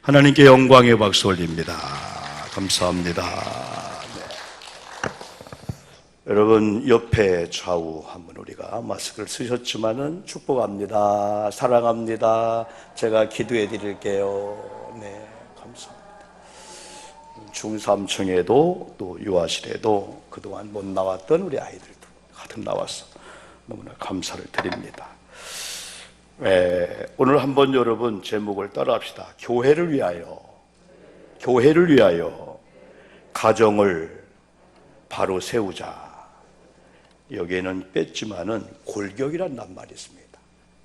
하나님께 영광의 박수 올립니다. 감사합니다. 네. 여러분 옆에 좌우 한번 우리가 마스크를 쓰셨지만은 축복합니다. 사랑합니다. 제가 기도해 드릴게요. 네, 감사합니다. 중삼층에도 또 유아실에도 그동안 못 나왔던 우리 아이들도 가득 나와서 너무나 감사를 드립니다. 오늘 한번 여러분 제목을 따라합시다. 교회를 위하여, 교회를 위하여 가정을 바로 세우자. 여기에는 뺐지만은 골격이라는 낱말이 있습니다.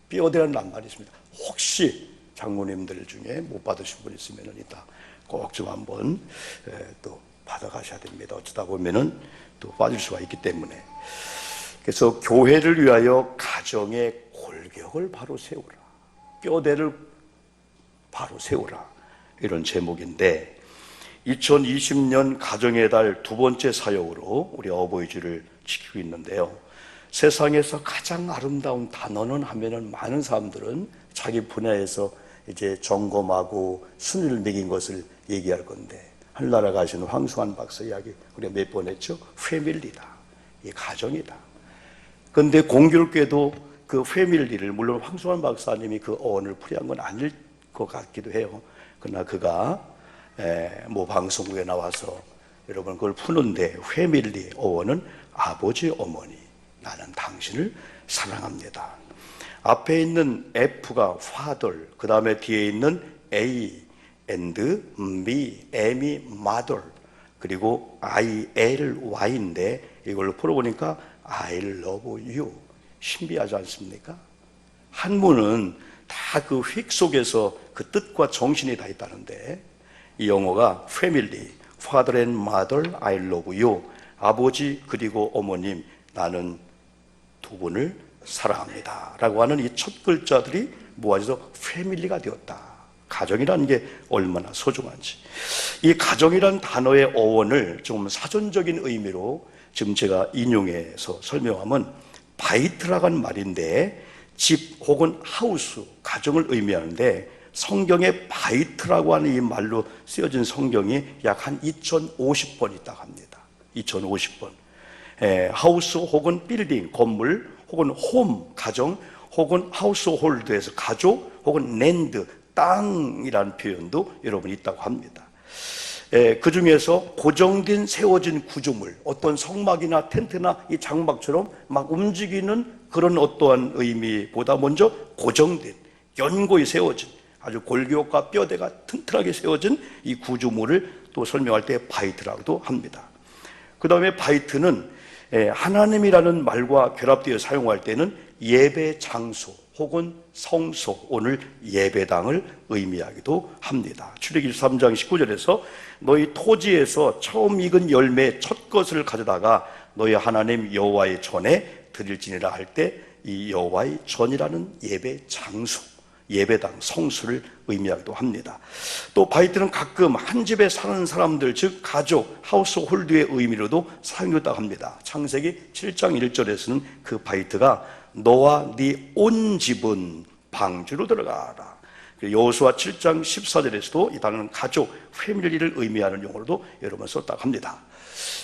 뼈대라는 낱말이 있습니다. 혹시 장로님들 중에 못 받으신 분 있으면 이따 꼭 좀 한번 또 받아가셔야 됩니다. 어쩌다 보면은 또 빠질 수가 있기 때문에. 그래서 교회를 위하여 가정의 골격을 바로 세우라, 뼈대를 바로 세우라, 이런 제목인데 2020년 가정의 달 두 번째 사역으로 우리 어버이주를 지키고 있는데요. 세상에서 가장 아름다운 단어는 하면은 많은 사람들은 자기 분야에서 이제 점검하고 순위를 매긴 것을 얘기할 건데, 하늘나라 가시는 황수환 박사 이야기 우리가 몇 번 했죠? 패밀리다, 이 가정이다. 그런데 공교롭게도 그 패밀리를, 물론 황수환 박사님이 그 어원을 풀이한 건 아닐 것 같기도 해요. 그러나 그가 모 방송국에 나와서 여러분 그걸 푸는데, 패밀리 어원은 아버지, 어머니, 나는 당신을 사랑합니다. 앞에 있는 F가 father, 그 다음에 뒤에 있는 A and me, M이 mother, 그리고 ILY인데 이걸로 풀어보니까 I love you. 신비하지 않습니까? 한문은 다 그 휙 속에서 그 뜻과 정신이 다 있다는데, 이 영어가 family, father and mother, I love you. 아버지 그리고 어머님, 나는 두 분을 사랑합니다 라고 하는 이 첫 글자들이 모아져서 패밀리가 되었다. 가정이라는 게 얼마나 소중한지. 이 가정이라는 단어의 어원을 좀 사전적인 의미로 지금 제가 인용해서 설명하면 바이트라고 하는 말인데, 집 혹은 하우스, 가정을 의미하는데, 성경에 바이트라고 하는 이 말로 쓰여진 성경이 약 한 2050번 있다고 합니다. 2050번. 하우스 혹은 빌딩, 건물, 혹은 홈, 가정, 혹은 하우스홀드에서 가족, 혹은 랜드, 땅이라는 표현도 여러분 있다고 합니다. 그 중에서 고정된 세워진 구조물, 어떤 성막이나 텐트나 이 장막처럼 막 움직이는 그런 어떠한 의미보다 먼저 고정된, 견고히 세워진, 아주 골격과 뼈대가 튼튼하게 세워진 이 구조물을 또 설명할 때 바이트라고도 합니다. 그 다음에 바이트는 하나님이라는 말과 결합되어 사용할 때는 예배 장소 혹은 성소, 오늘 예배당을 의미하기도 합니다. 출애굽기 3장 19절에서 너희 토지에서 처음 익은 열매 첫 것을 가져다가 너희 하나님 여호와의 전에 드릴지니라 할 때, 이 여호와의 전이라는 예배 장소, 예배당, 성수를 의미하기도 합니다. 또 바이트는 가끔 한 집에 사는 사람들, 즉 가족, 하우스홀드의 의미로도 사용됐다고 합니다. 창세기 7장 1절에서는 그 바이트가 너와 네 온 집은 방주로 들어가라. 여호수아 7장 14절에서도 이 단어는 가족, 패밀리를 의미하는 용어로도 여러 번 썼다고 합니다.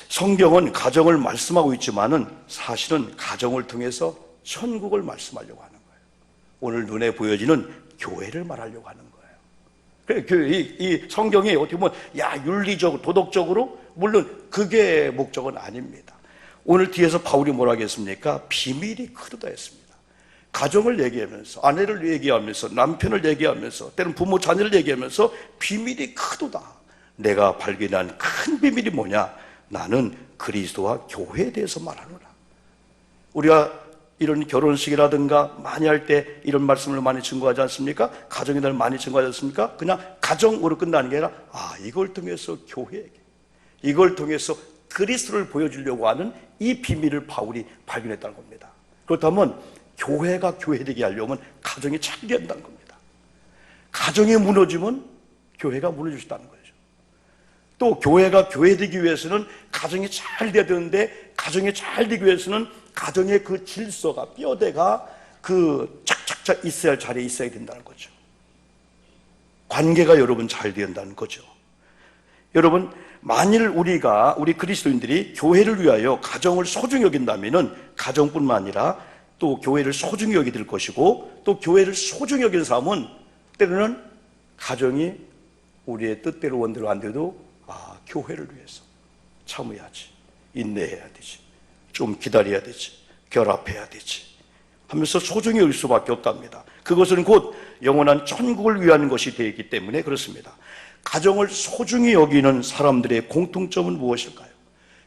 성경은 가정을 말씀하고 있지만은 사실은 가정을 통해서 천국을 말씀하려고 하는 거예요. 오늘 눈에 보여지는 교회를 말하려고 하는 거예요. 이 성경이 어떻게 보면 윤리적으로, 도덕적으로, 물론 그게 목적은 아닙니다. 오늘 뒤에서 바울이 뭐라 하겠습니까? 비밀이 크도다 했습니다. 가정을 얘기하면서, 아내를 얘기하면서, 남편을 얘기하면서, 때는 부모 자녀를 얘기하면서 비밀이 크도다. 내가 발견한 큰 비밀이 뭐냐? 나는 그리스도와 교회에 대해서 말하노라. 우리가 이런 결혼식이라든가 많이 할 때 이런 말씀을 많이 증거하지 않습니까? 가정에 대한 많이 증거하지 않습니까? 그냥 가정으로 끝나는 게 아니라 이걸 통해서 교회에게, 이걸 통해서 그리스도를 보여주려고 하는 이 비밀을 바울이 발견했다는 겁니다. 그렇다면 교회가 교회되게 하려면 가정이 잘 돼야 한다는 겁니다. 가정이 무너지면 교회가 무너질 수 있다는 거죠. 또 교회가 교회되기 위해서는 가정이 잘 돼야 되는데, 가정이 잘 되기 위해서는 가정의 그 질서가, 뼈대가 그 착착착 있어야 할 자리에 있어야 된다는 거죠. 관계가 여러분 잘 된다는 거죠. 여러분, 만일 우리 그리스도인들이 교회를 위하여 가정을 소중히 여긴다면은 가정뿐만 아니라 또 교회를 소중히 여기게 될 것이고, 또 교회를 소중히 여기는 사람은 때로는 가정이 우리의 뜻대로 원대로 안 돼도 교회를 위해서 참아야지, 인내해야 되지, 좀 기다려야 되지, 결합해야 되지 하면서 소중히 여길 수밖에 없답니다. 그것은 곧 영원한 천국을 위한 것이 되기 때문에 그렇습니다. 가정을 소중히 여기는 사람들의 공통점은 무엇일까요?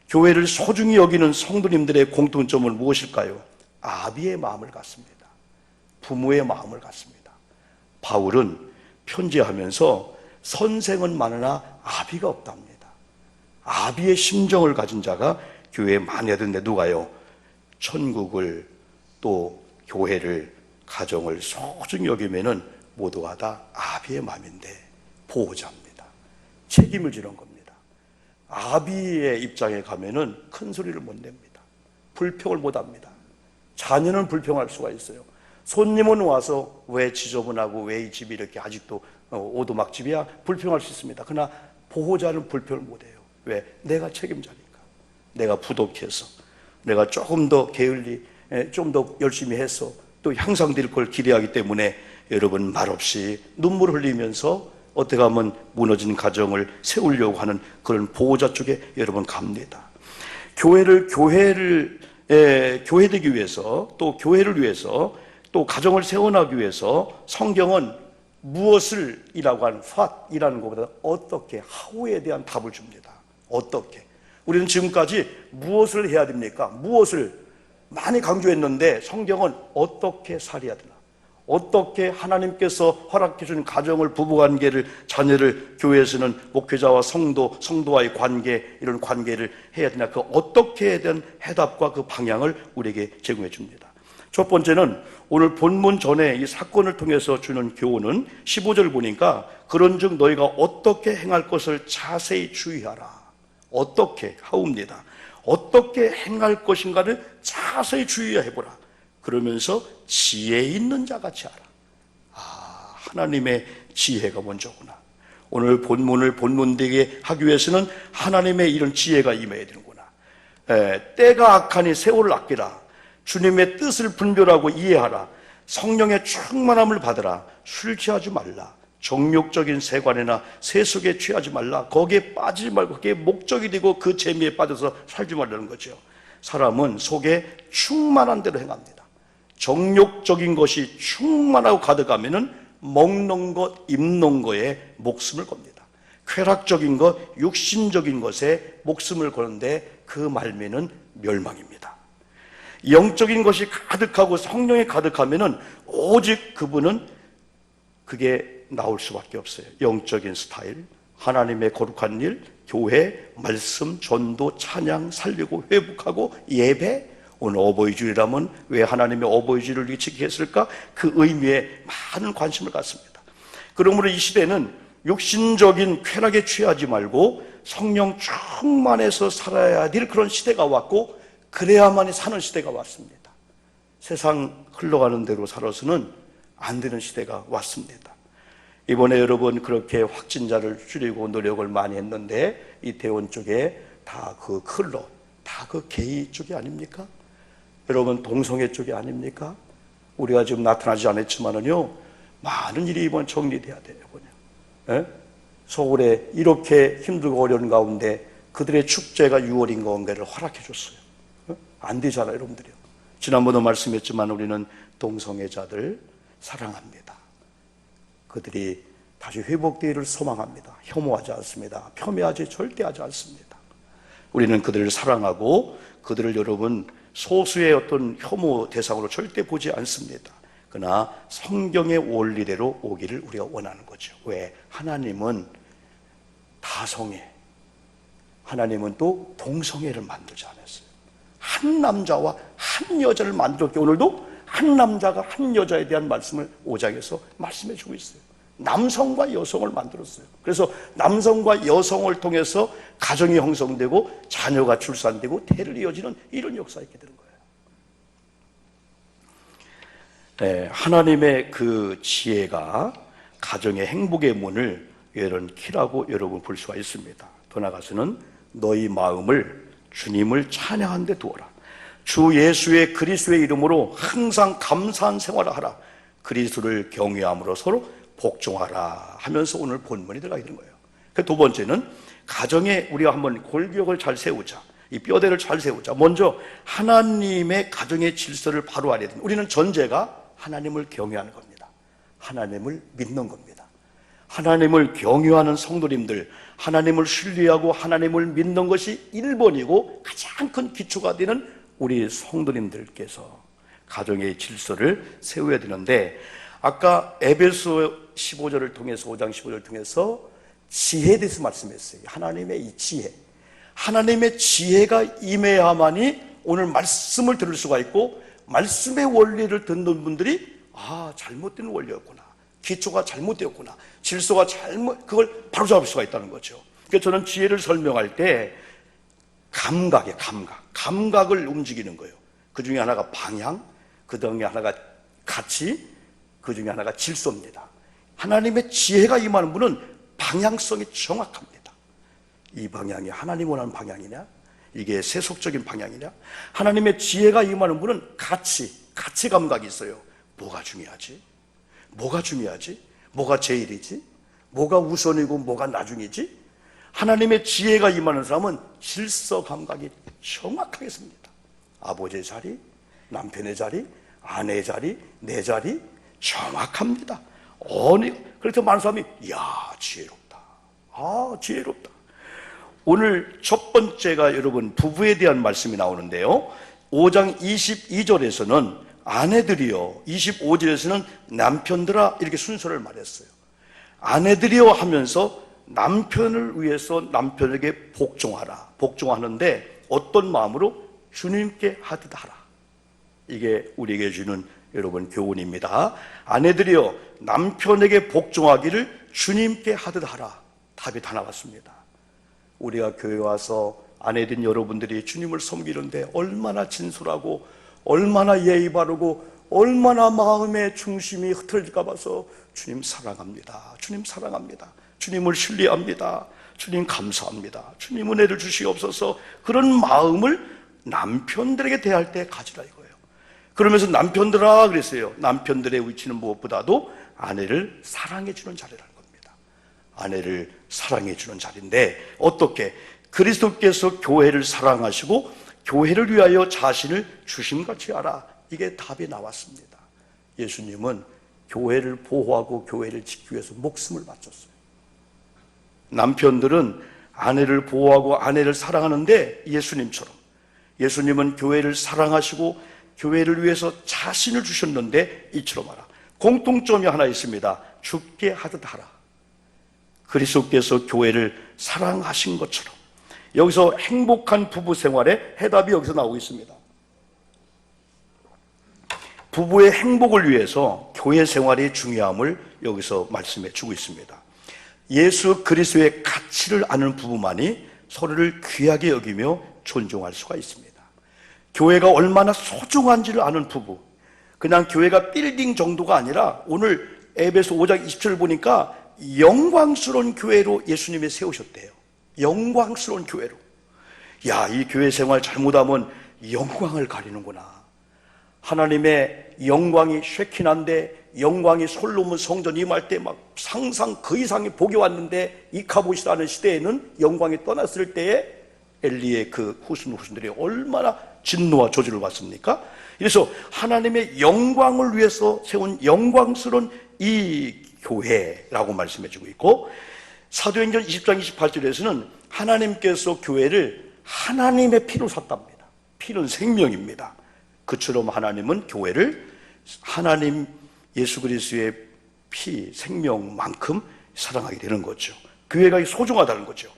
교회를 소중히 여기는 성도님들의 공통점은 무엇일까요? 아비의 마음을 갖습니다. 부모의 마음을 갖습니다. 바울은 편지하면서 선생은 많으나 아비가 없답니다. 아비의 심정을 가진 자가 교회에 많이 하던데 누가요? 천국을 또 교회를 가정을 소중히 여기면은 모두가 다 아비의 마음인데 보호자입니다. 책임을 지는 겁니다. 아비의 입장에 가면은 큰 소리를 못 냅니다. 불평을 못 합니다. 자녀는 불평할 수가 있어요. 손님은 와서 왜 지저분하고 왜 이 집이 이렇게 아직도 오두막집이야? 불평할 수 있습니다. 그러나 보호자는 불평을 못 해요. 왜? 내가 책임자니까. 내가 부족해서, 내가 조금 더 게을리, 좀 더 열심히 해서 또 향상될 걸 기대하기 때문에 여러분 말없이 눈물 흘리면서 어떻게 하면 무너진 가정을 세우려고 하는 그런 보호자 쪽에 여러분 갑니다. 교회되기 위해서, 또 교회를 위해서, 또 가정을 세워나가기 위해서 성경은 무엇을 이라고 하는 what이라는 것보다 어떻게, how에 대한 답을 줍니다. 어떻게. 우리는 지금까지 무엇을 해야 됩니까? 무엇을 많이 강조했는데 성경은 어떻게 살아야 되나? 어떻게 하나님께서 허락해 준 가정을, 부부관계를, 자녀를 교회에서는 목회자와 성도와의 관계, 이런 관계를 해야 되냐, 그 어떻게에 대한 해답과 그 방향을 우리에게 제공해 줍니다. 첫 번째는 오늘 본문 전에 이 사건을 통해서 주는 교훈은 15절 보니까 그런즉 너희가 어떻게 행할 것을 자세히 주의하라. 어떻게, how입니다. 어떻게 행할 것인가를 자세히 주의해보라. 그러면서 지혜 있는 자같이 하라. 하나님의 지혜가 먼저구나. 오늘 본문을 본문되게 하기 위해서는 하나님의 이런 지혜가 임해야 되는구나. 때가 악하니 세월을 아끼라. 주님의 뜻을 분별하고 이해하라. 성령의 충만함을 받으라. 술 취하지 말라. 정욕적인 세관이나 세속에 취하지 말라. 거기에 빠지지 말고 그게 목적이 되고 그 재미에 빠져서 살지 말라는 거죠. 사람은 속에 충만한 대로 행합니다. 정욕적인 것이 충만하고 가득하면은 먹는 것, 입는 것에 목숨을 겁니다. 쾌락적인 것, 육신적인 것에 목숨을 거는데 그 말미는 멸망입니다. 영적인 것이 가득하고 성령이 가득하면은 오직 그분은 그게 나올 수밖에 없어요. 영적인 스타일, 하나님의 거룩한 일, 교회, 말씀, 전도, 찬양, 살리고 회복하고 예배. 오늘 어버이주일이라면 왜 하나님의 어버이주일을 지키게 했을까? 그 의미에 많은 관심을 갖습니다. 그러므로 이 시대는 육신적인 쾌락에 취하지 말고 성령 충만해서 살아야 될 그런 시대가 왔고, 그래야만이 사는 시대가 왔습니다. 세상 흘러가는 대로 살아서는 안 되는 시대가 왔습니다. 이번에 여러분 그렇게 확진자를 줄이고 노력을 많이 했는데 이태원 쪽에 다 그 클럽, 다 그 게이 쪽이 아닙니까? 여러분 동성애 쪽이 아닙니까? 우리가 지금 나타나지 않았지만은요, 많은 일이 이번 정리돼야 돼요. 그냥 서울에 이렇게 힘들고 어려운 가운데 그들의 축제가 6월인 가운데를 허락해 줬어요. 안 되잖아요, 여러분들이요. 지난번도 말씀했지만 우리는 동성애자들 사랑합니다. 그들이 다시 회복되기를 소망합니다. 혐오하지 않습니다. 폄훼하지 절대 하지 않습니다. 우리는 그들을 사랑하고 그들을 여러분 소수의 어떤 혐오 대상으로 절대 보지 않습니다. 그러나 성경의 원리대로 오기를 우리가 원하는 거죠. 왜? 하나님은 다성애, 하나님은 또 동성애를 만들지 않았어요. 한 남자와 한 여자를 만들었기, 오늘도 한 남자가 한 여자에 대한 말씀을 5장에서 말씀해 주고 있어요. 남성과 여성을 만들었어요. 그래서 남성과 여성을 통해서 가정이 형성되고 자녀가 출산되고 대를 이어지는 이런 역사가 있게 되는 거예요. 하나님의 그 지혜가 가정의 행복의 문을 이런 키라고 여러분 볼 수가 있습니다. 더 나아가서는 너희 마음을 주님을 찬양하는 데 두어라. 주 예수의 그리스도의 이름으로 항상 감사한 생활을 하라. 그리스도를 경외함으로 서로 복종하라 하면서 오늘 본문이 들어가게 되는 거예요. 그 두 번째는 가정에 우리가 한번 골격을 잘 세우자. 이 뼈대를 잘 세우자. 먼저 하나님의 가정의 질서를 바로 알아야 됩니다. 우리는 전제가 하나님을 경외하는 겁니다. 하나님을 믿는 겁니다. 하나님을 경외하는 성도님들, 하나님을 신뢰하고 하나님을 믿는 것이 1번이고 가장 큰 기초가 되는 우리 성도님들께서 가정의 질서를 세워야 되는데, 아까 에베소 15절을 통해서 5장 15절을 통해서 지혜에 대해서 말씀했어요. 하나님의 이 지혜, 하나님의 지혜가 임해야만이 오늘 말씀을 들을 수가 있고, 말씀의 원리를 듣는 분들이 잘못된 원리였구나, 기초가 잘못되었구나, 질서가 그걸 바로잡을 수가 있다는 거죠. 그래서 저는 지혜를 설명할 때 감각을 움직이는 거예요. 그 중에 하나가 방향, 그 중에 하나가 가치, 그 중에 하나가 질서입니다. 하나님의 지혜가 임하는 분은 방향성이 정확합니다. 이 방향이 하나님 원하는 방향이냐, 이게 세속적인 방향이냐. 하나님의 지혜가 임하는 분은 가치 감각이 있어요. 뭐가 중요하지? 뭐가 제일이지? 뭐가 우선이고 뭐가 나중이지? 하나님의 지혜가 임하는 사람은 질서 감각이 정확하게 씁니다. 아버지의 자리, 남편의 자리, 아내의 자리, 내 자리 정확합니다. 그래서 많은 사람이 지혜롭다. 지혜롭다. 오늘 첫 번째가 여러분 부부에 대한 말씀이 나오는데요, 5장 22절에서는 아내들이여, 25절에서는 남편들아, 이렇게 순서를 말했어요. 아내들이여 하면서 남편을 위해서 남편에게 복종하라. 복종하는데 어떤 마음으로? 주님께 하듯 하라. 이게 우리에게 주는 여러분 교훈입니다. 아내들이여 남편에게 복종하기를 주님께 하듯 하라. 답이 다 나왔습니다. 우리가 교회 와서 아내된 여러분들이 주님을 섬기는데 얼마나 진솔하고 얼마나 예의 바르고 얼마나 마음의 중심이 흐트러질까 봐서 주님 사랑합니다, 주님 사랑합니다, 주님을 신뢰합니다, 주님 감사합니다, 주님 은혜를 주시옵소서, 그런 마음을 남편들에게 대할 때 가지라 이거예요. 그러면서 남편들아 그랬어요. 남편들의 위치는 무엇보다도 아내를 사랑해 주는 자리라는 겁니다. 아내를 사랑해 주는 자리인데, 어떻게? 그리스도께서 교회를 사랑하시고 교회를 위하여 자신을 주심같이 하라. 이게 답이 나왔습니다. 예수님은 교회를 보호하고 교회를 지키기 위해서 목숨을 바쳤어요. 남편들은 아내를 보호하고 아내를 사랑하는데, 예수님은 교회를 사랑하시고 교회를 위해서 자신을 주셨는데, 이처럼 하라. 공통점이 하나 있습니다. 죽게 하듯 하라. 그리스도께서 교회를 사랑하신 것처럼. 여기서 행복한 부부 생활의 해답이 여기서 나오고 있습니다. 부부의 행복을 위해서 교회 생활이 중요함을 여기서 말씀해 주고 있습니다. 예수 그리스도의 가치를 아는 부부만이 서로를 귀하게 여기며 존중할 수가 있습니다. 교회가 얼마나 소중한지를 아는 부부, 그냥 교회가 빌딩 정도가 아니라 오늘 에베소 5장 20절을 보니까 영광스러운 교회로 예수님이 세우셨대요. 영광스러운 교회로. 이 교회 생활 잘못하면 영광을 가리는구나. 하나님의 영광이 쉐킨한데, 영광이 솔로몬 성전 임할 때 막 상상 그 이상의 복이 왔는데, 이카보시라는 시대에는 영광이 떠났을 때에 엘리의 그 후손들이 얼마나 진노와 저주를 받습니까? 그래서 하나님의 영광을 위해서 세운 영광스러운 이 교회라고 말씀해 주고 있고, 사도행전 20장 28절에서는 하나님께서 교회를 하나님의 피로 샀답니다. 피는 생명입니다. 그처럼 하나님은 교회를 하나님 예수 그리스도의 피, 생명만큼 사랑하게 되는 거죠. 교회가 소중하다는 거죠.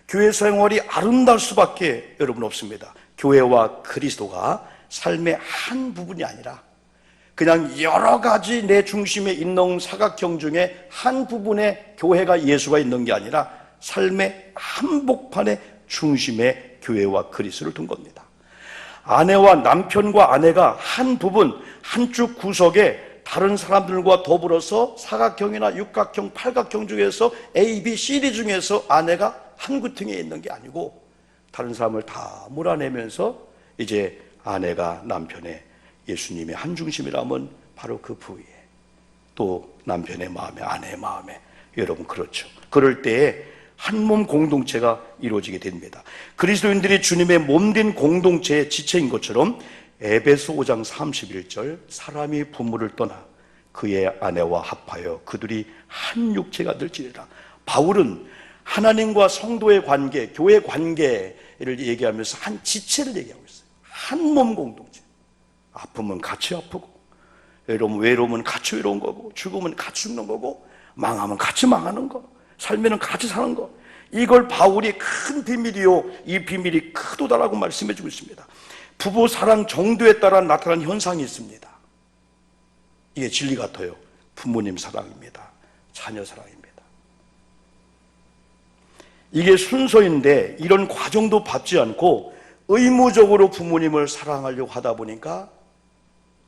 교회 생활이 아름다울 수밖에 여러분 없습니다. 교회와 그리스도가 삶의 한 부분이 아니라 그냥 여러 가지 내 중심에 있는 사각형 중에 한 부분에 교회가 예수가 있는 게 아니라 삶의 한복판의 중심에 교회와 그리스도를 둔 겁니다. 아내와 남편과 아내가 한 부분, 한쪽 구석에 다른 사람들과 더불어서 사각형이나 육각형, 팔각형 중에서 A, B, C, D 중에서 아내가 한 구퉁이에 있는 게 아니고 다른 사람을 다 몰아내면서 이제 아내가 남편의 예수님의 한 중심이라면 바로 그 부위에 또 남편의 마음에 아내의 마음에 여러분 그렇죠. 그럴 때에 한 몸 공동체가 이루어지게 됩니다. 그리스도인들이 주님의 몸된 공동체의 지체인 것처럼 에베소 5장 31절 사람이 부모를 떠나 그의 아내와 합하여 그들이 한 육체가 될지니라. 바울은 하나님과 성도의 관계, 교회 관계를 얘기하면서 한 지체를 얘기하고 있어요. 한 몸 공동체. 아프면 같이 아프고 외로우면 같이 외로운 거고 죽으면 같이 죽는 거고 망하면 같이 망하는 거, 살면은 같이 사는 거. 이걸 바울이 큰 비밀이요 이 비밀이 크도다라고 말씀해 주고 있습니다. 부부 사랑 정도에 따라 나타나는 현상이 있습니다. 이게 진리 같아요. 부모님 사랑입니다. 자녀 사랑입니다. 이게 순서인데 이런 과정도 밟지 않고 의무적으로 부모님을 사랑하려고 하다 보니까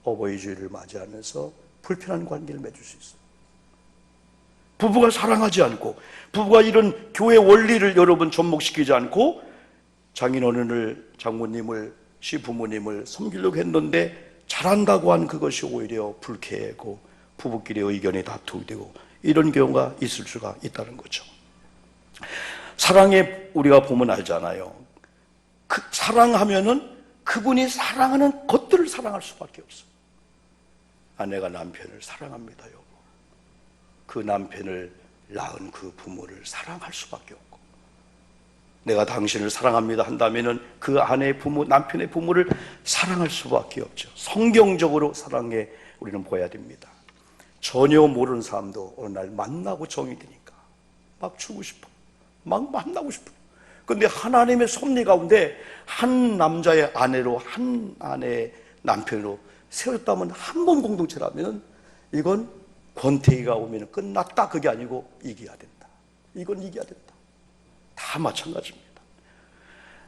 어버이 주일을 맞이하면서 불편한 관계를 맺을 수 있어요. 부부가 사랑하지 않고 부부가 이런 교회 원리를 여러분 접목시키지 않고 장인어른을, 장모님을, 시부모님을 섬기려고 했는데 잘한다고 한 그것이 오히려 불쾌하고 부부끼리 의견이 다투게 되고 이런 경우가 있을 수가 있다는 거죠. 사랑에 우리가 보면 알잖아요. 사랑하면은 그분이 사랑하는 것들을 사랑할 수밖에 없어요. 아내가 남편을 사랑합니다, 여보. 그 남편을 낳은 그 부모를 사랑할 수밖에 없고, 내가 당신을 사랑합니다 한다면은 그 아내의 부모, 남편의 부모를 사랑할 수밖에 없죠. 성경적으로 사랑에 우리는 보여야 됩니다. 전혀 모르는 사람도 어느 날 만나고 정이 드니까 막 주고 싶어, 막 만나고 싶어. 근데 하나님의 섭리 가운데 한 남자의 아내로, 한 아내의 남편으로 세워졌다면, 한 몸 공동체라면 이건 권태기가 오면 끝났다, 그게 아니고 이겨야 된다. 이건 이겨야 된다. 다 마찬가지입니다.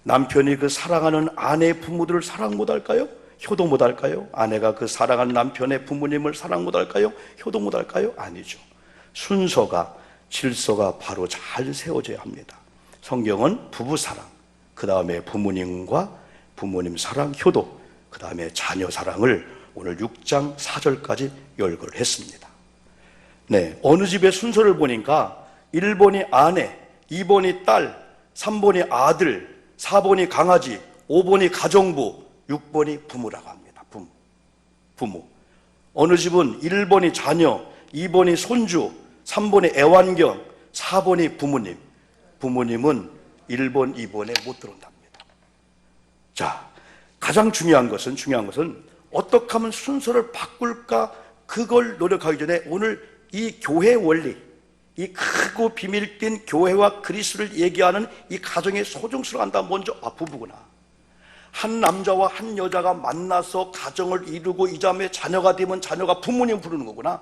남편이 그 사랑하는 아내의 부모들을 사랑 못할까요? 효도 못할까요? 아내가 그 사랑하는 남편의 부모님을 사랑 못할까요? 효도 못할까요? 아니죠. 순서가, 질서가 바로 잘 세워져야 합니다. 성경은 부부 사랑, 그 다음에 부모님과 부모님 사랑, 효도, 그 다음에 자녀 사랑을 오늘 6장 4절까지 열거를 했습니다. 네, 어느 집의 순서를 보니까 1번이 아내, 2번이 딸, 3번이 아들, 4번이 강아지, 5번이 가정부, 6번이 부모라고 합니다. 부모. 어느 집은 1번이 자녀, 2번이 손주, 3번이 애완견, 4번이 부모님. 부모님은 1번, 2번에 못 들어온답니다. 자, 가장 중요한 것은 어떻게 하면 순서를 바꿀까, 그걸 노력하기 전에 오늘 이 교회 원리, 이 크고 비밀된 교회와 그리스도를 얘기하는 이 가정의 소중수를 안다. 먼저 부부구나. 한 남자와 한 여자가 만나서 가정을 이루고 이 자매 자녀가 되면 자녀가 부모님 부르는 거구나.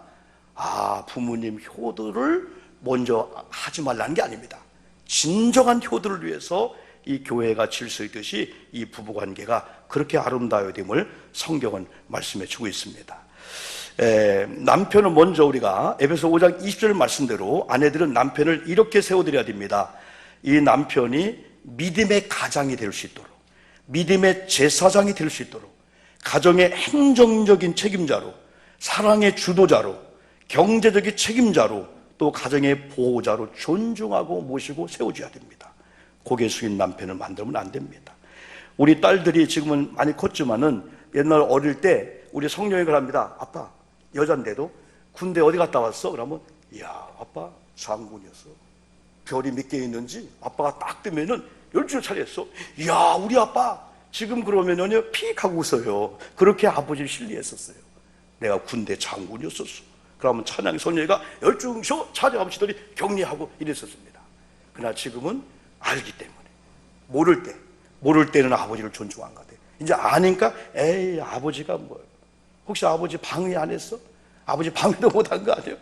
부모님 효도를 먼저 하지 말라는 게 아닙니다. 진정한 효도를 위해서 이 교회가 질서 있듯이 이 부부관계가 그렇게 아름다워야 됨을 성경은 말씀해 주고 있습니다. 남편은 먼저 우리가 에베소 5장 20절 말씀대로 아내들은 남편을 이렇게 세워드려야 됩니다. 이 남편이 믿음의 가장이 될 수 있도록, 믿음의 제사장이 될 수 있도록, 가정의 행정적인 책임자로, 사랑의 주도자로, 경제적인 책임자로, 또 가정의 보호자로 존중하고 모시고 세워줘야 됩니다. 고개 숙인 남편을 만들면 안 됩니다. 우리 딸들이 지금은 많이 컸지만은 옛날 어릴 때 우리 성령이걸 합니다. 아빠, 여잔데도 군대 어디 갔다 왔어? 그러면 아빠 장군이었어. 별이 몇 개 있는지 아빠가 딱 뜨면은 12줄 차렸어. 우리 아빠 지금 그러면은요 픽 하고 웃어요. 그렇게 아버지를 신뢰했었어요. 내가 군대 장군이었었어. 그러면 찬양 소녀가 12셔 찬양하시더니 격리하고 이랬었습니다. 그러나 지금은 알기 때문에, 모를 때는 아버지를 존중한 것 같아요. 이제 아니까 에이 아버지가 뭐예요? 혹시 아버지 방위 안 했어? 아버지 방위도 못한 거 아니에요?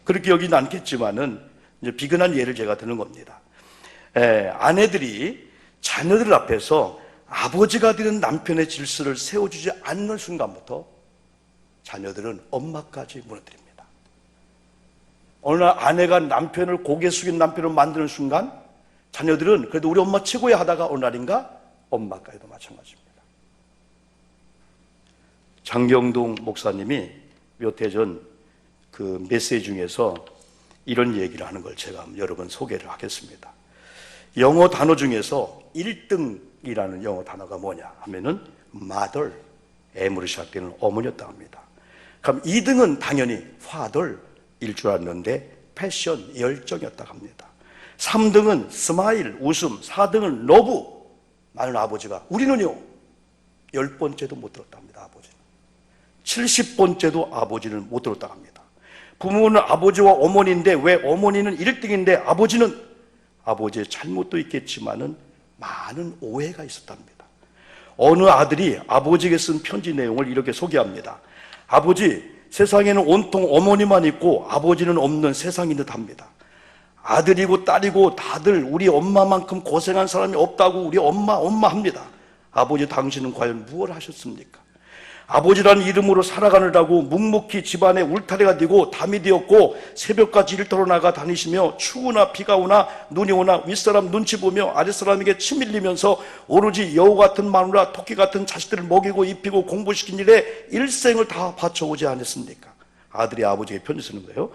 그렇게 여기는 않겠지만은 이제 비근한 예를 제가 드는 겁니다. 아내들이 자녀들 앞에서 아버지가 되는 남편의 질서를 세워주지 않는 순간부터 자녀들은 엄마까지 무너뜨립니다. 어느 날 아내가 남편을 고개 숙인 남편을 만드는 순간 자녀들은 그래도 우리 엄마 최고야 하다가 어느 날인가 엄마까지도 마찬가지입니다. 장경동 목사님이 몇 해 전 그 메시지 중에서 이런 얘기를 하는 걸 제가 여러분 소개를 하겠습니다. 영어 단어 중에서 1등이라는 영어 단어가 뭐냐 하면은 mother, M으로 시작되는 어머니였다고 합니다. 그럼 2등은 당연히 father일 줄 알았는데 패션, 열정이었다고 합니다. 3등은 스마일, 웃음, 4등은 러브, 많은 아버지가 우리는요 10번째도 못 들었답니다. 아버지는 70번째도 아버지는 못 들었다고 합니다. 부모는 아버지와 어머니인데 왜 어머니는 1등인데 아버지는, 아버지의 잘못도 있겠지만은 많은 오해가 있었답니다. 어느 아들이 아버지에게 쓴 편지 내용을 이렇게 소개합니다. 아버지, 세상에는 온통 어머니만 있고 아버지는 없는 세상인 듯 합니다. 아들이고 딸이고 다들 우리 엄마만큼 고생한 사람이 없다고 우리 엄마 합니다. 아버지, 당신은 과연 무엇을 하셨습니까? 아버지라는 이름으로 살아가느라고 묵묵히 집안에 울타리가 되고 담이 되었고 새벽까지 일터로 나가 다니시며 추우나 비가 오나 눈이 오나 윗사람 눈치 보며 아랫사람에게 침 흘리면서 오로지 여우 같은 마누라 토끼 같은 자식들을 먹이고 입히고 공부시킨 일에 일생을 다 바쳐오지 않았습니까? 아들이 아버지에게 편지 쓰는 거예요.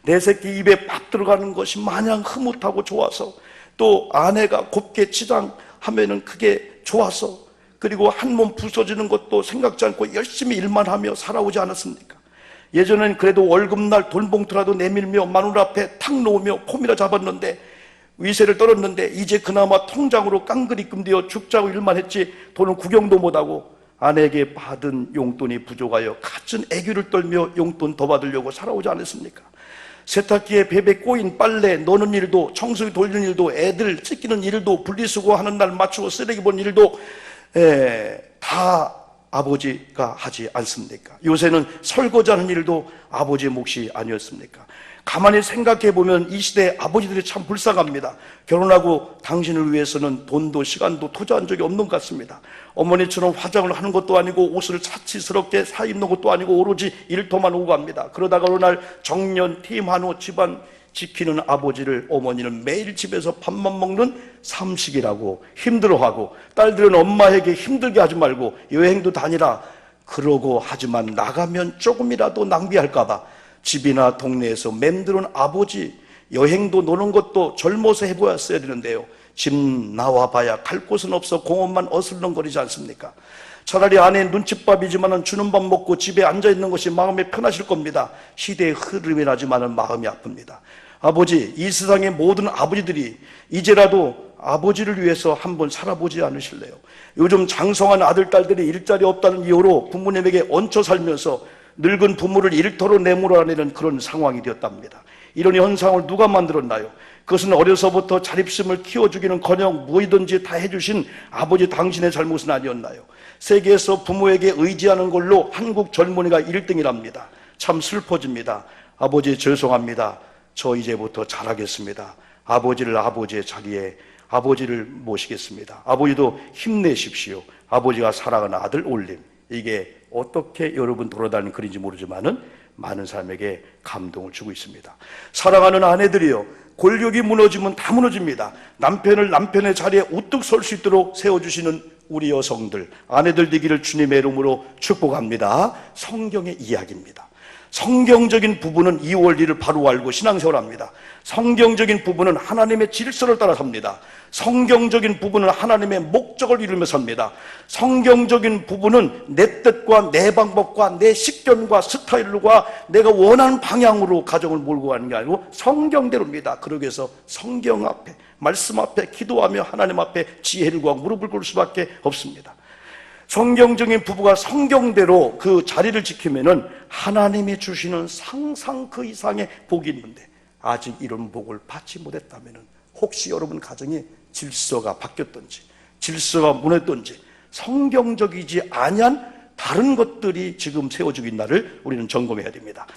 내 새끼 입에 밥 들어가는 것이 마냥 흐뭇하고 좋아서, 또 아내가 곱게 치장하면은 그게 좋아서, 그리고 한 몸 부서지는 것도 생각지 않고 열심히 일만 하며 살아오지 않았습니까? 예전엔 그래도 월급날 돈봉투라도 내밀며 마누라 앞에 탁 놓으며 폼이라 잡았는데 위세를 떨었는데 이제 그나마 통장으로 깡그리 끔되어 죽자고 일만 했지 돈은 구경도 못하고 아내에게 받은 용돈이 부족하여 갖은 애교를 떨며 용돈 더 받으려고 살아오지 않았습니까? 세탁기에 베베 꼬인 빨래 넣는 일도, 청소기 돌리는 일도, 애들 찢기는 일도, 분리수거하는 날 맞추고 쓰레기 보는 일도 다 아버지가 하지 않습니까? 요새는 설거지하는 일도 아버지의 몫이 아니었습니까? 가만히 생각해 보면 이 시대의 아버지들이 참 불쌍합니다. 결혼하고 당신을 위해서는 돈도 시간도 투자한 적이 없는 것 같습니다. 어머니처럼 화장을 하는 것도 아니고 옷을 사치스럽게 사 입는 것도 아니고 오로지 일터만 오고 갑니다. 그러다가 어느 날 정년 퇴임한 후 집안 지키는 아버지를 어머니는 매일 집에서 밥만 먹는 삼식이라고 힘들어하고, 딸들은 엄마에게 힘들게 하지 말고 여행도 다니라 그러고 하지만 나가면 조금이라도 낭비할까봐 집이나 동네에서 맴드는 아버지, 여행도 노는 것도 젊어서 해보았어야 되는데요, 집 나와봐야 갈 곳은 없어 공원만 어슬렁거리지 않습니까? 차라리 아내 눈칫밥이지만 주는 밥 먹고 집에 앉아있는 것이 마음에 편하실 겁니다. 시대의 흐름이라지만 마음이 아픕니다. 아버지, 이 세상의 모든 아버지들이 이제라도 아버지를 위해서 한번 살아보지 않으실래요? 요즘 장성한 아들, 딸들이 일자리 없다는 이유로 부모님에게 얹혀 살면서 늙은 부모를 일터로 내몰아내는 그런 상황이 되었답니다. 이런 현상을 누가 만들었나요? 그것은 어려서부터 자립심을 키워주기는커녕 무엇이든지 다 해주신 아버지 당신의 잘못은 아니었나요? 세계에서 부모에게 의지하는 걸로 한국 젊은이가 1등이랍니다. 참 슬퍼집니다. 아버지, 죄송합니다. 저 이제부터 잘하겠습니다. 아버지를 아버지의 자리에 아버지를 모시겠습니다. 아버지도 힘내십시오. 아버지가 사랑하는 아들 올림. 이게 어떻게 여러분 돌아다니는 글인지 모르지만은 많은 사람에게 감동을 주고 있습니다. 사랑하는 아내들이요, 권력이 무너지면 다 무너집니다. 남편을 남편의 자리에 우뚝 설 수 있도록 세워주시는 우리 여성들, 아내들 되기를 주님의 이름으로 축복합니다. 성경의 이야기입니다. 성경적인 부분은 이 원리를 바로 알고 신앙생활합니다. 성경적인 부분은 하나님의 질서를 따라 삽니다. 성경적인 부분은 하나님의 목적을 이루며 삽니다. 성경적인 부분은 내 뜻과 내 방법과 내 식견과 스타일과 내가 원하는 방향으로 가정을 몰고 가는 게 아니고 성경대로입니다. 그러기 위해서 성경 앞에, 말씀 앞에 기도하며 하나님 앞에 지혜를 구하고 무릎을 꿇을 수밖에 없습니다. 성경적인 부부가 성경대로 그 자리를 지키면은 하나님이 주시는 상상 그 이상의 복이 있는데, 아직 이런 복을 받지 못했다면은 혹시 여러분 가정에 질서가 바뀌었던지 질서가 무너졌던지 성경적이지 아니한 다른 것들이 지금 세워지고 있나를 우리는 점검해야 됩니다.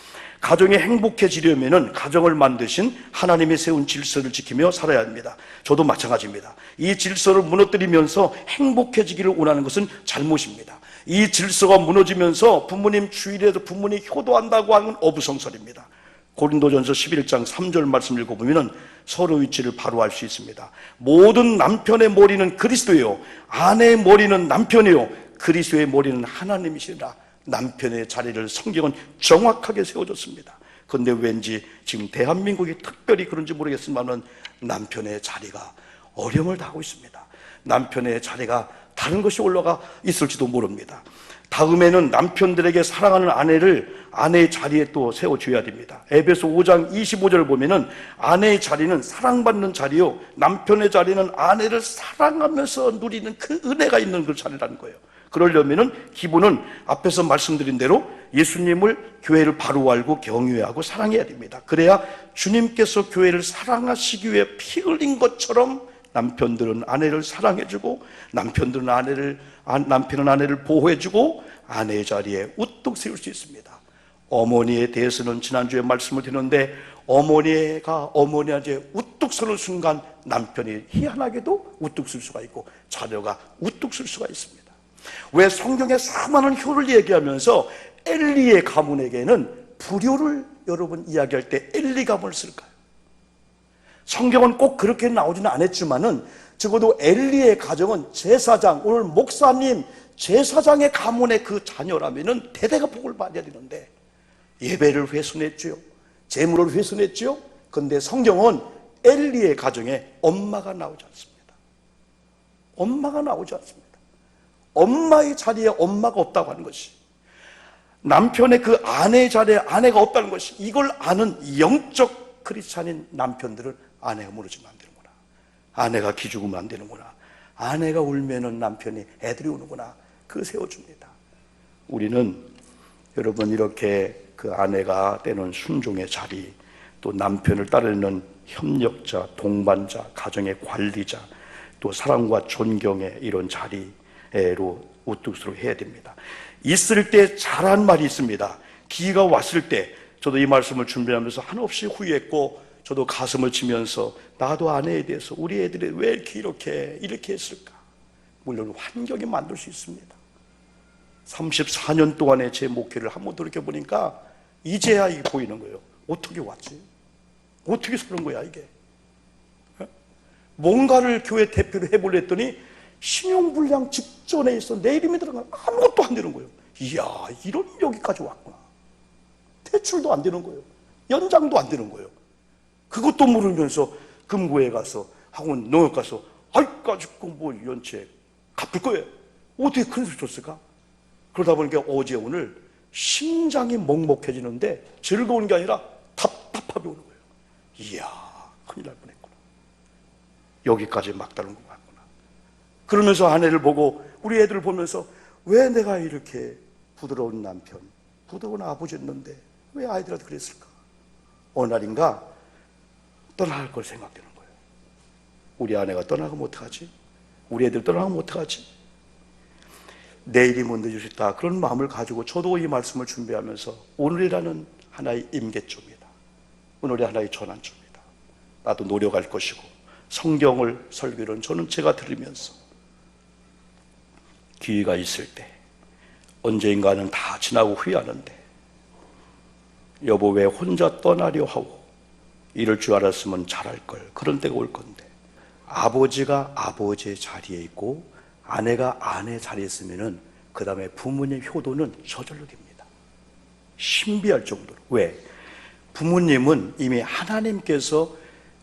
가정이 행복해지려면은 가정을 만드신 하나님이 세운 질서를 지키며 살아야 합니다. 저도 마찬가지입니다. 이 질서를 무너뜨리면서 행복해지기를 원하는 것은 잘못입니다. 이 질서가 무너지면서 부모님 주일에도 부모님 효도한다고 하는 건 어부성설입니다. 고린도전서 11장 3절 말씀 읽어보면 서로 위치를 바로 알 수 있습니다. 모든 남편의 머리는 그리스도요, 아내의 머리는 남편이요, 그리스도의 머리는 하나님이시라. 남편의 자리를 성경은 정확하게 세워줬습니다. 그런데 왠지 지금 대한민국이 특별히 그런지 모르겠지만 남편의 자리가 어려움을 당하고 있습니다. 남편의 자리가 다른 것이 올라가 있을지도 모릅니다. 다음에는 남편들에게 사랑하는 아내를 아내의 자리에 또 세워줘야 됩니다. 에베소 5장 25절을 보면은 아내의 자리는 사랑받는 자리요, 남편의 자리는 아내를 사랑하면서 누리는 그 은혜가 있는 그 자리라는 거예요. 그러려면은 기본은 앞에서 말씀드린 대로 예수님을, 교회를 바로 알고 경외하고 사랑해야 됩니다. 그래야 주님께서 교회를 사랑하시기 위해 피 흘린 것처럼 남편들은 아내를 사랑해주고, 남편은 아내를 보호해주고, 아내의 자리에 우뚝 세울 수 있습니다. 어머니에 대해서는 지난주에 말씀을 드렸는데, 어머니가 어머니한테 우뚝 서는 순간 남편이 희한하게도 우뚝 설 수가 있고 자녀가 우뚝 설 수가 있습니다. 왜 성경에 수많은 효를 얘기하면서 엘리의 가문에게는 불효를 여러분 이야기할 때 엘리 가문을 쓸까요? 성경은 꼭 그렇게 나오지는 않았지만은 적어도 엘리의 가정은 제사장, 오늘 목사님, 제사장의 가문의 그 자녀라면은 대대가 복을 받아야 되는데 예배를 훼손했지요, 재물을 훼손했지요. 그런데 성경은 엘리의 가정에 엄마가 나오지 않습니다. 엄마가 나오지 않습니다. 엄마의 자리에 엄마가 없다고 하는 것이, 남편의 그 아내의 자리에 아내가 없다는 것이, 이걸 아는 영적 크리스찬인 남편들은 아내가 무너지면 안 되는구나, 아내가 기죽으면 안 되는구나, 아내가 울면은 남편이 애들이 우는구나, 그거 세워줍니다. 우리는 여러분 이렇게 그 아내가 때는 순종의 자리, 또 남편을 따르는 협력자, 동반자, 가정의 관리자, 또 사랑과 존경의 이런 자리로 우뚝서로 해야 됩니다. 있을 때 잘한 말이 있습니다. 기회가 왔을 때 저도 이 말씀을 준비하면서 한없이 후회했고, 저도 가슴을 치면서 나도 아내에 대해서 우리 애들이 왜 이렇게 했을까? 물론 환경이 만들 수 있습니다. 34년 동안의 제 목회를 한번 돌이켜보니까 이제야 이게 보이는 거예요. 어떻게 왔지? 어떻게 서는 거야 이게? 뭔가를 교회 대표를 해보려 했더니 신용불량 직전에 있어 내 이름이 들어가 아무것도 안 되는 거예요. 이야, 이런 여기까지 왔구나. 대출도 안 되는 거예요. 연장도 안 되는 거예요. 그것도 모르면서 금고에 가서 학원 농협 가서 가지고 뭐 연체 갚을 거예요. 어떻게 큰 소리 줬을까? 그러다 보니까 어제 오늘 심장이 먹먹해지는데 즐거운 게 아니라 답답하게 오는 거예요. 이야, 큰일 날 뻔했구나. 여기까지 막다른 것 같구나. 그러면서 아내를 보고 우리 애들을 보면서 왜 내가 이렇게 부드러운 남편, 부드러운 아버지였는데 왜 아이들한테 그랬을까? 어느 날인가 떠날 걸 생각되는 거예요. 우리 아내가 떠나가면 어떡하지? 우리 애들 떠나가면 어떡하지? 내일이 못 늦을 수 있다, 그런 마음을 가지고 저도 이 말씀을 준비하면서 오늘이라는 하나의 임계점이다, 오늘이 하나의 전환점이다, 나도 노력할 것이고 성경을 설교는 저는 제가 들으면서 기회가 있을 때 언젠가는 다 지나고 후회하는데 여보 왜 혼자 떠나려 하고, 이럴 줄 알았으면 잘할걸, 그런 때가 올 건데 아버지가 아버지의 자리에 있고 아내가 아내 자리에 있으면은 그 다음에 부모님의 효도는 저절로 됩니다. 신비할 정도로. 왜? 부모님은 이미 하나님께서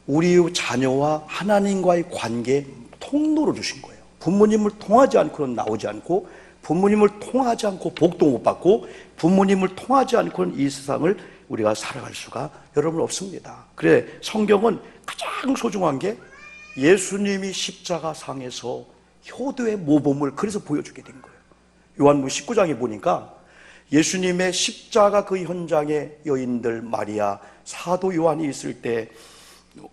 우리 자녀와 하나님과의 관계 통로로 주신 거예요. 부모님을 통하지 않고는 나오지 않고, 부모님을 통하지 않고 복도 못 받고, 부모님을 통하지 않고는 이 세상을 우리가 살아갈 수가 여러분 없습니다. 그래 성경은 가장 소중한 게 예수님이 십자가상에서 효도의 모범을 그래서 보여주게 된 거예요. 요한복음 19장에 보니까 예수님의 십자가 그 현장에 여인들 마리아, 사도 요한이 있을 때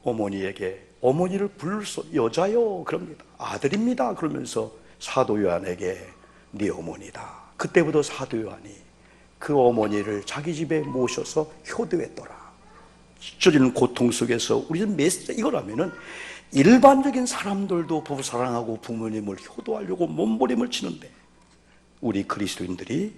어머니에게, 어머니를 불러서 여자요 그럽니다. 아들입니다 그러면서 사도 요한에게 네 어머니다. 그때부터 사도 요한이 그 어머니를 자기 집에 모셔서 효도했더라. 찢어지는 고통 속에서 우리는 이거라면은 일반적인 사람들도 부부 사랑하고 부모님을 효도하려고 몸부림을 치는데 우리 그리스도인들이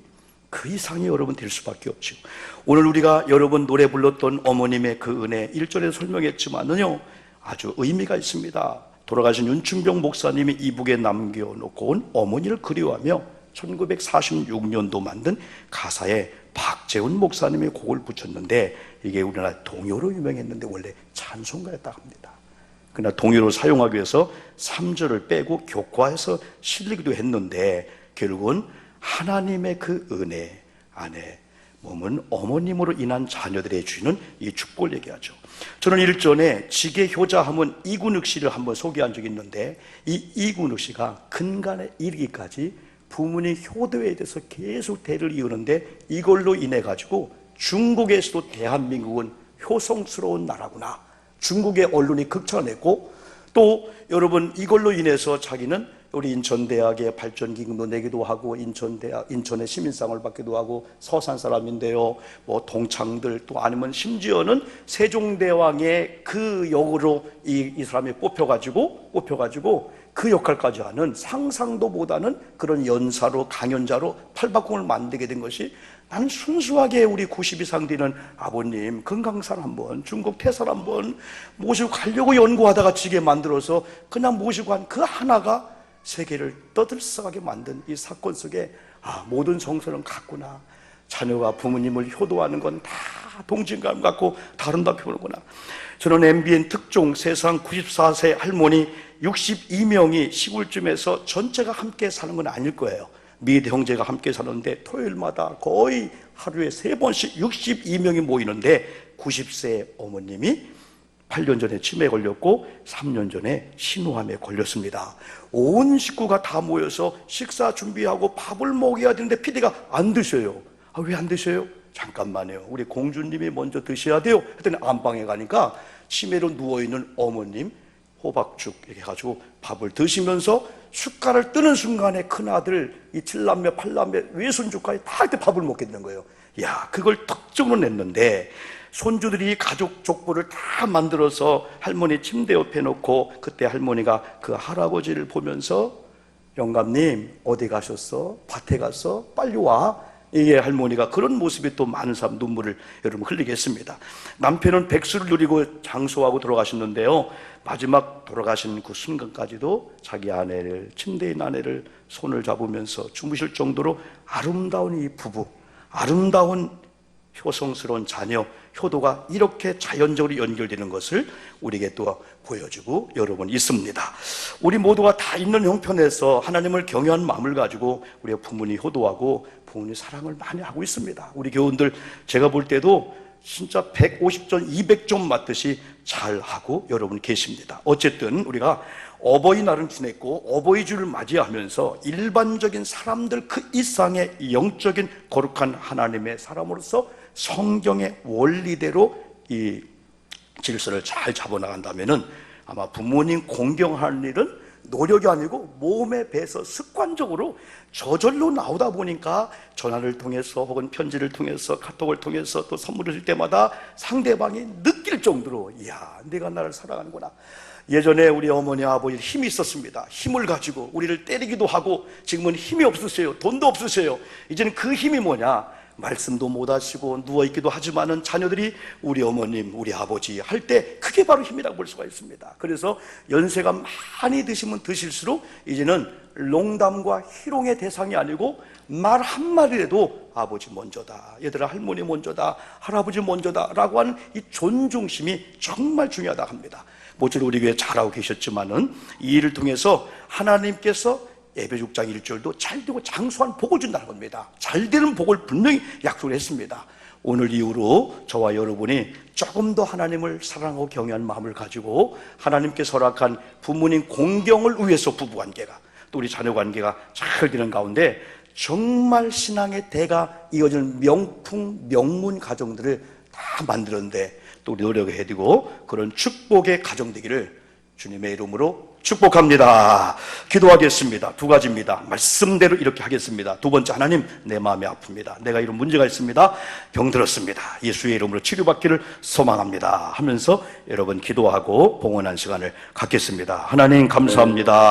그 이상이 여러분 될 수밖에 없죠. 오늘 우리가 여러분 노래 불렀던 어머님의 그 은혜 1절에 설명했지만은요, 아주 의미가 있습니다. 돌아가신 윤춘병 목사님이 이북에 남겨놓고 온 어머니를 그리워하며 1946년도 만든 가사에 박재훈 목사님이 곡을 붙였는데, 이게 우리나라 동요로 유명했는데 원래 찬송가였다고 합니다. 그러나 동요로 사용하기 위해서 3절을 빼고 교과에서 실리기도 했는데, 결국은 하나님의 그 은혜 안에 머문 어머님으로 인한 자녀들의 주는 이 축복을 얘기하죠. 저는 일전에 지계 효자하면 이군익 씨를 한번 소개한 적이 있는데, 이 이군익 씨가 근간에 이르기까지 부모님 효도에 대해서 계속 대를 이으는데, 이걸로 인해 가지고 중국에서도 대한민국은 효성스러운 나라구나, 중국의 언론이 극찬했고, 또 여러분 이걸로 인해서 자기는 우리 인천대학의 발전기금도 내기도 하고, 인천의 시민상을 받기도 하고, 서산 사람인데요, 뭐 동창들, 또 아니면 심지어는 세종대왕의 그 역으로 이 사람이 뽑혀가지고 그 역할까지 하는, 상상도 못하는 그런 연사로, 강연자로 팔박공을 만들게 된 것이, 나는 순수하게 우리 90 이상 되는 아버님 금강산 한번, 중국 태산 한번 모시고 가려고 연구하다가 지게 만들어서 그냥 모시고 한 그 하나가 세계를 떠들썩하게 만든 이 사건 속에, 모든 정서는 같구나, 자녀가 부모님을 효도하는 건 다 동질감 갖고 다른다고 보는구나. 저는 MBN 특종 세상 94세 할머니 62명이 시골쯤에서 전체가 함께 사는 건 아닐 거예요. 미대 형제가 함께 사는데 토요일마다 거의 하루에 3번씩 62명이 모이는데, 90세 어머님이 8년 전에 치매에 걸렸고 3년 전에 신우암에 걸렸습니다. 온 식구가 다 모여서 식사 준비하고 밥을 먹여야 되는데 PD가 안 드셔요. 왜 안 드셔요? 잠깐만요, 우리 공주님이 먼저 드셔야 돼요. 했더니 안방에 가니까 치매로 누워있는 어머님 호박죽 이렇게 해가지고 밥을 드시면서 숟가락을 뜨는 순간에 큰아들, 이 7남매 8남매 외손주까지 다 이렇게 밥을 먹게 되는 거예요. 그걸 특종으로 냈는데, 손주들이 가족 족보를 다 만들어서 할머니 침대 옆에 놓고, 그때 할머니가 그 할아버지를 보면서, 영감님 어디 가셨어? 밭에 갔어? 빨리 와. 이게 할머니가 그런 모습이 또 많은 사람 눈물을 여러분 흘리게 했습니다. 남편은 백수를 누리고 장수하고 돌아가셨는데요, 마지막 돌아가신 그 순간까지도 자기 아내를, 침대에 있는 아내를 손을 잡으면서 주무실 정도로 아름다운 이 부부, 아름다운 효성스러운 자녀, 효도가 이렇게 자연적으로 연결되는 것을 우리에게 또 보여주고 여러분 있습니다. 우리 모두가 다 있는 형편에서 하나님을 경외하는 마음을 가지고 우리가 부모님 효도하고 부모님 사랑을 많이 하고 있습니다. 우리 교원들 제가 볼 때도 진짜 150점, 200점 맞듯이 잘하고 여러분 계십니다. 어쨌든 우리가 어버이날은 지냈고 어버이주를 맞이하면서 일반적인 사람들 그 이상의 영적인 거룩한 하나님의 사람으로서 성경의 원리대로 이 질서를 잘 잡아나간다면은 아마 부모님 공경하는 일은 노력이 아니고 몸에 배서 습관적으로 저절로 나오다 보니까 전화를 통해서 혹은 편지를 통해서 카톡을 통해서 또 선물을 줄 때마다 상대방이 느낄 정도로, 이야, 내가 나를 사랑하는구나. 예전에 우리 어머니 아버지 힘이 있었습니다. 힘을 가지고 우리를 때리기도 하고, 지금은 힘이 없으세요. 돈도 없으세요. 이제는 그 힘이 뭐냐, 말씀도 못 하시고 누워있기도 하지만은 자녀들이 우리 어머님, 우리 아버지 할 때 그게 바로 힘이라고 볼 수가 있습니다. 그래서 연세가 많이 드시면 드실수록 이제는 농담과 희롱의 대상이 아니고 말 한마디라도 아버지 먼저다, 얘들아 할머니 먼저다, 할아버지 먼저다 라고 하는 이 존중심이 정말 중요하다 합니다. 모쪼록 우리 교회 잘하고 계셨지만은 이 일을 통해서 하나님께서 예배 6장 1절도 잘 되고 장수한 복을 준다는 겁니다. 잘 되는 복을 분명히 약속을 했습니다. 오늘 이후로 저와 여러분이 조금 더 하나님을 사랑하고 경외하는 마음을 가지고 하나님께서 허락한 부모님 공경을 위해서 부부관계가, 또 우리 자녀관계가 잘 되는 가운데 정말 신앙의 대가 이어지는 명품 명문 가정들을 다 만드는데 또 우리 노력을 해두고 그런 축복의 가정 되기를 주님의 이름으로 축복합니다. 기도하겠습니다. 두 가지입니다. 말씀대로 이렇게 하겠습니다. 두 번째, 하나님 내 마음이 아픕니다. 내가 이런 문제가 있습니다. 병들었습니다. 예수의 이름으로 치료받기를 소망합니다 하면서 여러분 기도하고 봉헌한 시간을 갖겠습니다. 하나님 감사합니다.